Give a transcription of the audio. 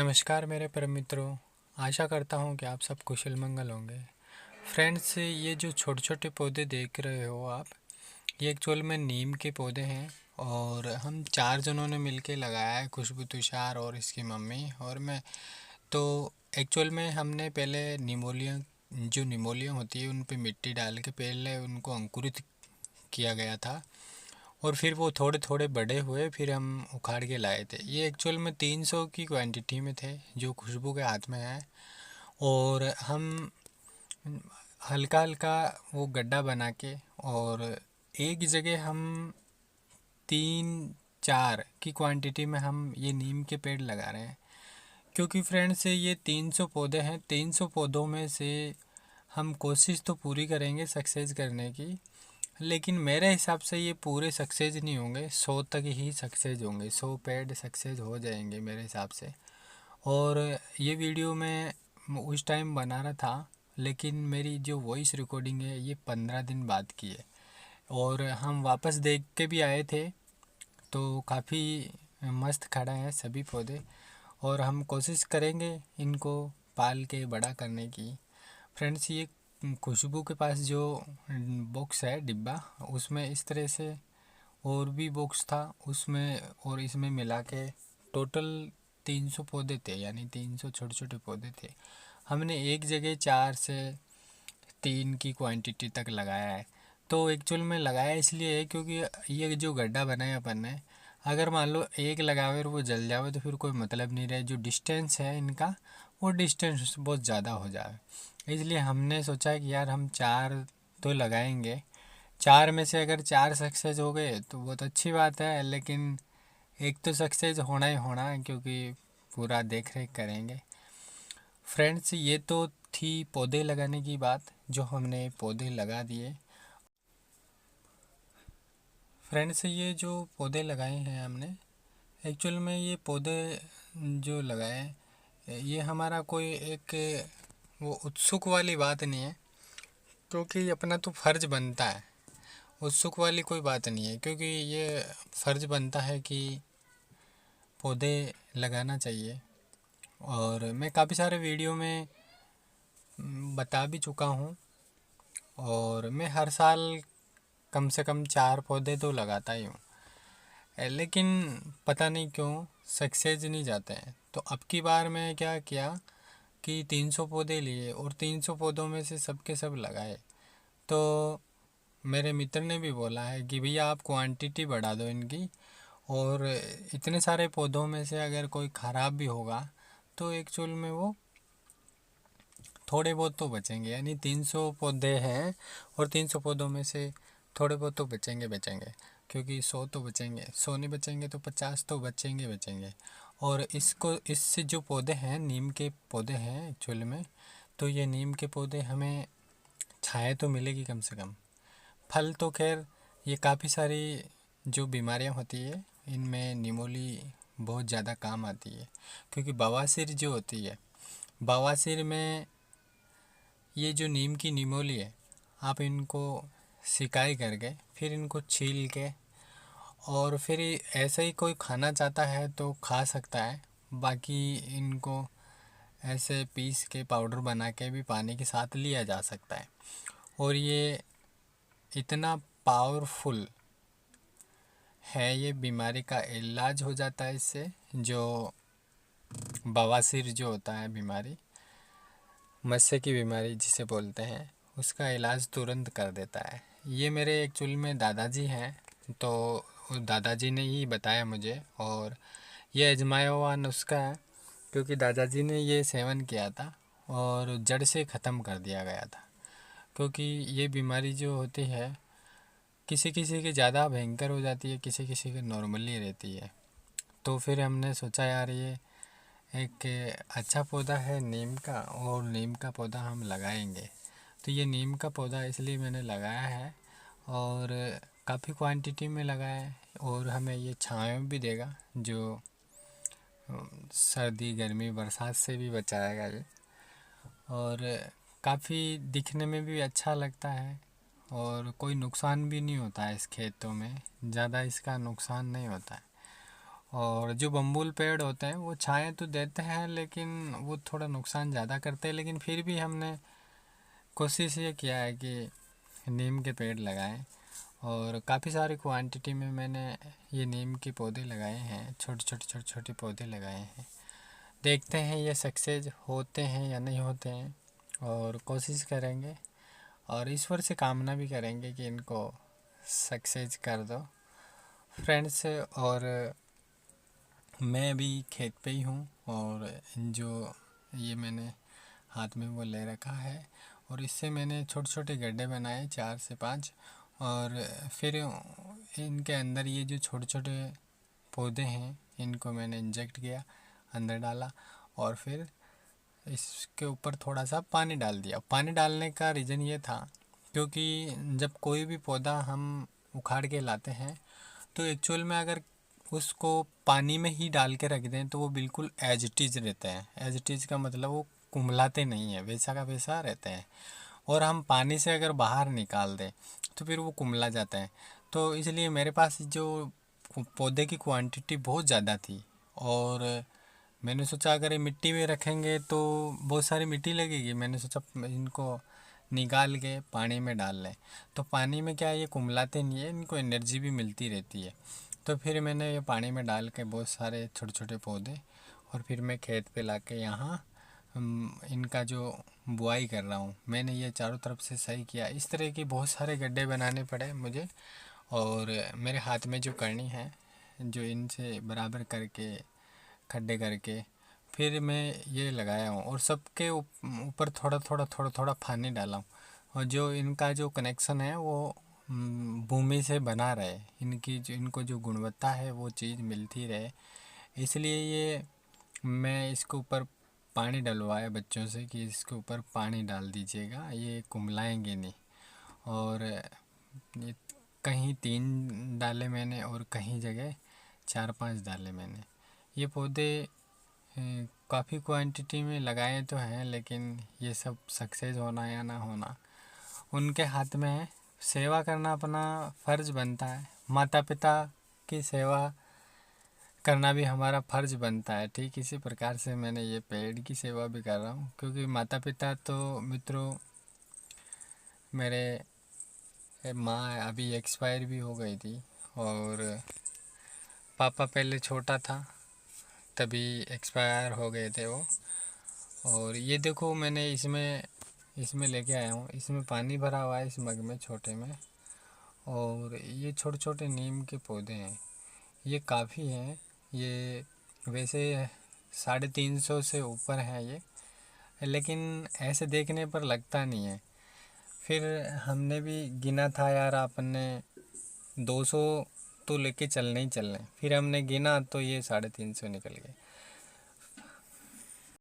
नमस्कार मेरे परम मित्रों। आशा करता हूँ कि आप सब कुशल मंगल होंगे। फ्रेंड्स, ये जो छोटे छोटे पौधे देख रहे हो आप, ये एक्चुअल में नीम के पौधे हैं। और हम 4 जनों ने मिलके लगाया है, खुशबू, तुषार और इसकी मम्मी और मैं। तो एक्चुअल में हमने पहले निमोलिया होती है उन पे मिट्टी डाल के पहले उनको अंकुरित किया गया था। और फिर वो थोड़े थोड़े बड़े हुए, फिर हम उखाड़ के लाए थे। ये एक्चुअल में 300 की क्वांटिटी में थे जो खुशबू के हाथ में है। और हम हल्का हल्का वो गड्ढा बना के और एक जगह हम 3-4 की क्वांटिटी में हम ये नीम के पेड़ लगा रहे हैं। क्योंकि फ्रेंड्स, ये 300 पौधे हैं। 300 पौधों में से हम कोशिश तो पूरी करेंगे सक्सेस करने की, लेकिन मेरे हिसाब से ये पूरे सक्सेस नहीं होंगे, 100 तक ही सक्सेस होंगे। 100 पेड सक्सेस हो जाएंगे मेरे हिसाब से। और ये वीडियो मैं उस टाइम बना रहा था, लेकिन मेरी जो वॉइस रिकॉर्डिंग है ये 15 दिन बाद की है। और हम वापस देख के भी आए थे, तो काफ़ी मस्त खड़ा है सभी पौधे। और हम कोशिश करेंगे इनको पाल के बड़ा करने की। फ्रेंड्स, ये खुशबू के पास जो बॉक्स है, डिब्बा, उसमें इस तरह से और भी बॉक्स था उसमें, और इसमें मिला के टोटल 300 पौधे थे, यानी 300 छोटे छोटे पौधे थे। हमने एक जगह 4 से 3 की क्वांटिटी तक लगाया है। तो एक्चुअल में लगाया इसलिए है क्योंकि ये जो गड्ढा बनाया अपन ने, अगर मान लो एक लगावे और वो जल जावे तो फिर कोई मतलब नहीं रहे। जो डिस्टेंस है इनका, वो डिस्टेंस बहुत ज़्यादा हो जाए। इसलिए हमने सोचा कि यार हम 4 तो लगाएंगे। 4 में से अगर 4 सक्सेस हो गए तो बहुत अच्छी बात है, लेकिन एक तो सक्सेस होना ही होना है क्योंकि पूरा देख रेख करेंगे। फ्रेंड्स, ये तो थी पौधे लगाने की बात, जो हमने पौधे लगा दिए। फ्रेंड्स, ये जो पौधे लगाए हैं हमने, एक्चुअल में ये पौधे जो लगाए, ये हमारा कोई एक वो उत्सुक वाली बात नहीं है, क्योंकि अपना तो फर्ज बनता है। उत्सुक वाली कोई बात नहीं है, क्योंकि ये फर्ज बनता है कि पौधे लगाना चाहिए। और मैं काफ़ी सारे वीडियो में बता भी चुका हूँ। और मैं हर साल कम से कम 4 पौधे तो लगाता ही हूँ, लेकिन पता नहीं क्यों सक्सेस नहीं जाते हैं। तो अब की बार मैं क्या किया कि 300 पौधे लिए और 300 पौधों में से सब के सब लगाए। तो मेरे मित्र ने भी बोला है कि भैया आप क्वांटिटी बढ़ा दो इनकी, और इतने सारे पौधों में से अगर कोई ख़राब भी होगा तो एक्चुअल में वो थोड़े बहुत तो बचेंगे। यानी 300 पौधे हैं और 300 पौधों में से थोड़े बहुत तो बचेंगे, क्योंकि 100 तो बचेंगे, 100 नहीं बचेंगे तो 50 तो बचेंगे। और इसको, इससे जो पौधे हैं, नीम के पौधे हैं एक्चुअल में, तो ये नीम के पौधे हमें छाया तो मिलेगी कम से कम। फल तो खैर, ये काफ़ी सारी जो बीमारियां होती है इनमें निमोली बहुत ज़्यादा काम आती है। क्योंकि बवासीर जो होती है, बवासीर में ये जो नीम की निमोली है, आप इनको सिकाई करके फिर इनको छील के और फिर ऐसे ही कोई खाना चाहता है तो खा सकता है। बाकी इनको ऐसे पीस के पाउडर बना के भी पानी के साथ लिया जा सकता है। और ये इतना पावरफुल है, ये बीमारी का इलाज हो जाता है इससे। जो बवासीर जो होता है बीमारी, मस्से की बीमारी जिसे बोलते हैं, उसका इलाज तुरंत कर देता है। ये मेरे एक्चुअल में दादाजी हैं, तो उस दादाजी ने ही बताया मुझे। और ये आजमाया हुआ नुस्खा है, क्योंकि दादाजी ने ये सेवन किया था और जड़ से ख़त्म कर दिया गया था। क्योंकि ये बीमारी जो होती है, किसी किसी की ज़्यादा भयंकर हो जाती है, किसी किसी की नॉर्मली रहती है। तो फिर हमने सोचा यार ये एक अच्छा पौधा है नीम का, और नीम का पौधा हम लगाएंगे। तो ये नीम का पौधा इसलिए मैंने लगाया है, और काफ़ी क्वांटिटी में लगाया है। और हमें ये छाँव भी देगा, जो सर्दी गर्मी बरसात से भी बचाएगा ये। और काफ़ी दिखने में भी अच्छा लगता है, और कोई नुकसान भी नहीं होता है इस खेतों में, ज़्यादा इसका नुकसान नहीं होता है। और जो बम्बूल पेड़ होते हैं वो छाएं तो देते हैं, लेकिन वो थोड़ा नुकसान ज़्यादा करते हैं। लेकिन फिर भी हमने कोशिश ये किया है कि नीम के पेड़ लगाएं, और काफ़ी सारी क्वांटिटी में मैंने ये नीम के पौधे लगाए हैं, छोटे पौधे लगाए हैं। देखते हैं ये सक्सेस होते हैं या नहीं होते हैं, और कोशिश करेंगे और ईश्वर से कामना भी करेंगे कि इनको सक्सेस कर दो फ्रेंड्स। और मैं अभी खेत पे ही हूँ, और जो ये मैंने हाथ में वो ले रखा है, और इससे मैंने छोटे छोटे गड्ढे बनाए 4 से 5, और फिर इनके अंदर ये जो छोटे छोटे पौधे हैं इनको मैंने इंजेक्ट किया, अंदर डाला, और फिर इसके ऊपर थोड़ा सा पानी डाल दिया। पानी डालने का रीज़न ये था क्योंकि जब कोई भी पौधा हम उखाड़ के लाते हैं तो एक्चुअल में अगर उसको पानी में ही डाल के रख दें तो वो बिल्कुल एज इट इज़ रहते हैं। एज इट इज़ का मतलब वो कुम्हलाते नहीं है, वैसा का वैसा रहते हैं। और हम पानी से अगर बाहर निकाल दें तो फिर वो कुम्हला जाता है। तो इसलिए मेरे पास जो पौधे की क्वांटिटी बहुत ज़्यादा थी, और मैंने सोचा अगर ये मिट्टी में रखेंगे तो बहुत सारी मिट्टी लगेगी। मैंने सोचा इनको निकाल के पानी में डाल लें, तो पानी में क्या है, ये कुम्हलाते नहीं है, इनको एनर्जी भी मिलती रहती है। तो फिर मैंने ये पानी में डाल के बहुत सारे छोटे छोटे पौधे, और फिर मैं खेत पे लाके यहाँ इनका जो बुआई कर रहा हूँ। मैंने ये चारों तरफ से सही किया। इस तरह के बहुत सारे गड्ढे बनाने पड़े मुझे, और मेरे हाथ में जो करनी है, जो इनसे बराबर करके खड्डे करके फिर मैं ये लगाया हूँ, और सबके ऊपर थोड़ा थोड़ा पानी डाला हूँ। और जो इनका जो कनेक्शन है वो भूमि से बना रहे, इनकी जो इनको जो गुणवत्ता है वो चीज़ मिलती रहे। इसलिए ये मैं इसके ऊपर पानी डलवाया बच्चों से कि इसके ऊपर पानी डाल दीजिएगा, ये कुम्हलाएंगे नहीं। और ये कहीं 3 डाले मैंने, और कहीं जगह 4-5 डाले मैंने। ये पौधे काफ़ी क्वांटिटी में लगाए तो हैं, लेकिन ये सब सक्सेस होना या ना होना उनके हाथ में है। सेवा करना अपना फ़र्ज़ बनता है, माता पिता की सेवा करना भी हमारा फ़र्ज़ बनता है। ठीक इसी प्रकार से मैंने ये पेड़ की सेवा भी कर रहा हूँ, क्योंकि माता पिता तो मित्रों मेरे माँ अभी एक्सपायर भी हो गई थी, और पापा पहले छोटा था तभी एक्सपायर हो गए थे वो। और ये देखो मैंने इसमें इसमें लेके आया हूँ, इसमें पानी भरा हुआ है इस मग में छोटे में, और ये छोटे छोटे नीम के पौधे हैं। ये काफ़ी हैं, ये वैसे 350 से ऊपर है ये, लेकिन ऐसे देखने पर लगता नहीं है। फिर हमने भी गिना था यार, आपने 200 तो लेके चलने ही चलने, फिर हमने गिना तो ये 350 निकल गए।